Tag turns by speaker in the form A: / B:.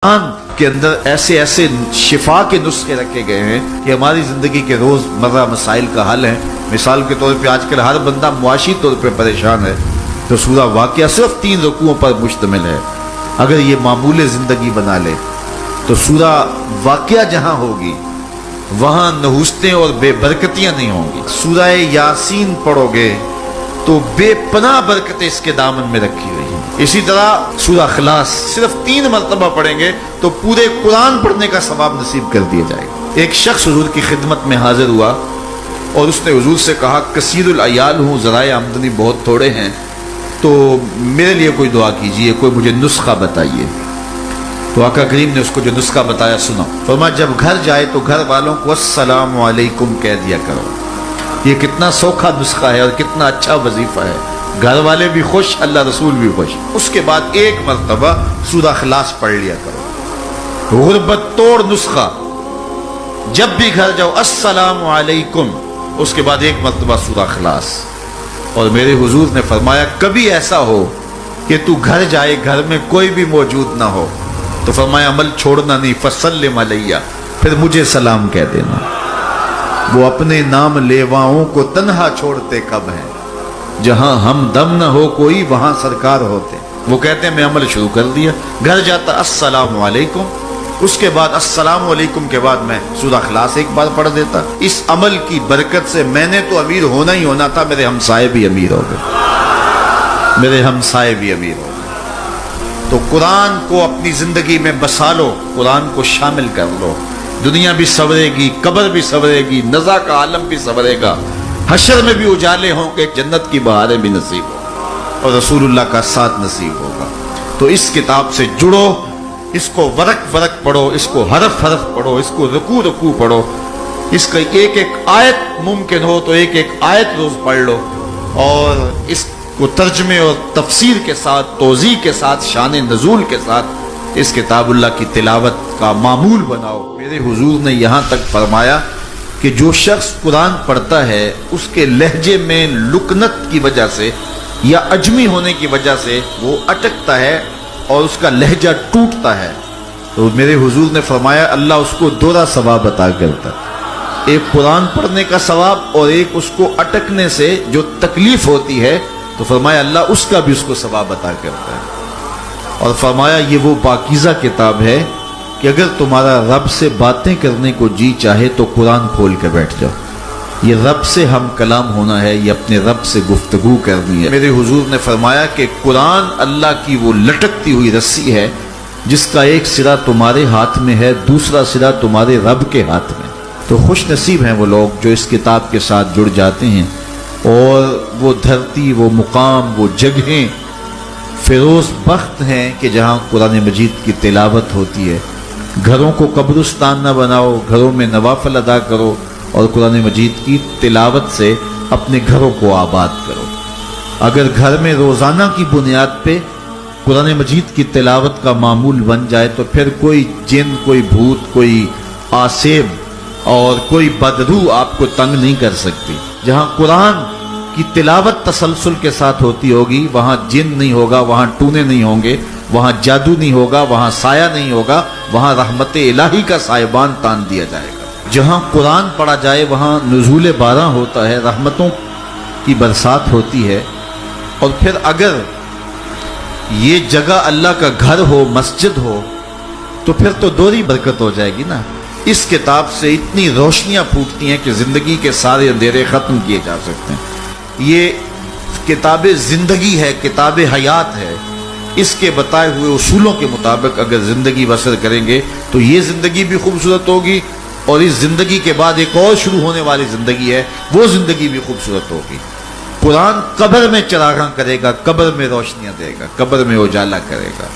A: قرآن کے اندر ایسے ایسے شفا کے نسخے رکھے گئے ہیں کہ ہماری زندگی کے روز مرہ مسائل کا حل ہے۔ مثال کے طور پہ آج کل ہر بندہ معاشی طور پہ پریشان ہے تو سورہ واقعہ صرف 3 رکوعوں پر مشتمل ہے۔ اگر یہ معمول زندگی بنا لے تو سورہ واقعہ جہاں ہوگی وہاں نحوستیں اور بے برکتیاں نہیں ہوں گی۔ سورہ یاسین پڑھو گے تو بے پناہ برکتیں اس کے دامن میں رکھی ہوئی ہیں۔ اسی طرح سورہ اخلاص صرف 3 مرتبہ پڑھیں گے تو پورے قرآن پڑھنے کا ثواب نصیب کر دیا جائے گا۔ ایک شخص حضور کی خدمت میں حاضر ہوا اور اس نے حضور سے کہا کثیر العیال ہوں، ذرائع آمدنی بہت تھوڑے ہیں، تو میرے لیے کوئی دعا کیجئے، کوئی مجھے نسخہ بتائیے۔ تو آقا کریم نے اس کو جو نسخہ بتایا سنا، فرمایا جب گھر جائے تو گھر والوں کو السلام علیکم کہہ دیا کرو۔ یہ کتنا سوکھا نسخہ ہے اور کتنا اچھا وظیفہ ہے، گھر والے بھی خوش، اللہ رسول بھی خوش۔ اس کے بعد 1 مرتبہ سورہ اخلاص پڑھ لیا کرو۔ غربت توڑ نسخہ، جب بھی گھر جاؤ السلام علیکم، اس کے بعد 1 مرتبہ سورہ اخلاص۔ اور میرے حضور نے فرمایا کبھی ایسا ہو کہ تو گھر جائے، گھر میں کوئی بھی موجود نہ ہو، تو فرمایا عمل چھوڑنا نہیں، فسلم علیہ، پھر مجھے سلام کہہ دینا۔ وہ اپنے نام لیواؤں کو تنہا چھوڑتے کب ہیں، جہاں ہم دم نہ ہو کوئی وہاں سرکار ہوتے۔ وہ کہتے ہیں میں عمل شروع کر دیا، گھر جاتا السلام علیکم، اس کے بعد السلام علیکم کے بعد میں سورہ اخلاص 1 بار پڑھ دیتا۔ اس عمل کی برکت سے میں نے تو امیر ہونا ہی ہونا تھا، میرے ہمسائے بھی امیر ہو گئے، میرے ہمسائے بھی امیر ہو گئے۔ تو قرآن کو اپنی زندگی میں بسا لو، قرآن کو شامل کر لو، دنیا بھی سنورے گی، قبر بھی سنورے گی، نزا کا عالم بھی سنورے گا، حشر میں بھی اجالے ہوں گے، جنت کی بہاریں بھی نصیب ہوں اور رسول اللہ کا ساتھ نصیب ہوگا۔ تو اس کتاب سے جڑو، اس کو ورق ورق پڑھو، اس کو حرف حرف پڑھو، اس کو رکوع رکوع پڑھو، اس کا ایک ایک آیت ممکن ہو تو ایک ایک آیت روز پڑھ لو، اور اس کو ترجمے اور تفسیر کے ساتھ، توضیح کے ساتھ، شان نزول کے ساتھ اس کتاب اللہ کی تلاوت کا معمول بناؤ۔ میرے حضور نے یہاں تک فرمایا کہ جو شخص قرآن پڑھتا ہے اس کے لہجے میں لکنت کی وجہ سے یا اجمی ہونے کی وجہ سے وہ اٹکتا ہے اور اس کا لہجہ ٹوٹتا ہے، تو میرے حضور نے فرمایا اللہ اس کو 2 ثواب عطا کرتا ہے، ایک قرآن پڑھنے کا ثواب اور ایک اس کو اٹکنے سے جو تکلیف ہوتی ہے، تو فرمایا اللہ اس کا بھی اس کو ثواب عطا کرتا ہے۔ اور فرمایا یہ وہ پاکیزہ کتاب ہے کہ اگر تمہارا رب سے باتیں کرنے کو جی چاہے تو قرآن کھول کے بیٹھ جاؤ، یہ رب سے ہم کلام ہونا ہے، یہ اپنے رب سے گفتگو کرنی ہے۔ میرے حضور نے فرمایا کہ قرآن اللہ کی وہ لٹکتی ہوئی رسی ہے جس کا ایک سرا تمہارے ہاتھ میں ہے، دوسرا سرا تمہارے رب کے ہاتھ میں۔ تو خوش نصیب ہیں وہ لوگ جو اس کتاب کے ساتھ جڑ جاتے ہیں، اور وہ دھرتی، وہ مقام، وہ جگہیں فیروز بخت ہیں کہ جہاں قرآن مجید کی تلاوت ہوتی ہے۔ گھروں کو قبرستان نہ بناؤ، گھروں میں نوافل ادا کرو اور قرآن مجید کی تلاوت سے اپنے گھروں کو آباد کرو۔ اگر گھر میں روزانہ کی بنیاد پہ قرآن مجید کی تلاوت کا معمول بن جائے تو پھر کوئی جن، کوئی بھوت، کوئی آسیب اور کوئی بدروح آپ کو تنگ نہیں کر سکتی۔ جہاں قرآن کی تلاوت تسلسل کے ساتھ ہوتی ہوگی وہاں جن نہیں ہوگا، وہاں ٹونے نہیں ہوں گے، وہاں جادو نہیں ہوگا، وہاں سایہ نہیں ہوگا، وہاں رحمت الہی کا سائبان تان دیا جائے گا۔ جہاں قرآن پڑھا جائے وہاں نزول بارہ ہوتا ہے، رحمتوں کی برسات ہوتی ہے۔ اور پھر اگر یہ جگہ اللہ کا گھر ہو، مسجد ہو، تو پھر تو دوہری برکت ہو جائے گی نا۔ اس کتاب سے اتنی روشنیاں پھوٹتی ہیں کہ زندگی کے سارے اندھیرے ختم کیے جا سکتے ہیں۔ یہ کتاب زندگی ہے، کتاب حیات ہے۔ اس کے بتائے ہوئے اصولوں کے مطابق اگر زندگی بسر کریں گے تو یہ زندگی بھی خوبصورت ہوگی، اور اس زندگی کے بعد ایک اور شروع ہونے والی زندگی ہے، وہ زندگی بھی خوبصورت ہوگی۔ قرآن قبر میں چراغاں کرے گا، قبر میں روشنیاں دے گا، قبر میں اجالا کرے گا۔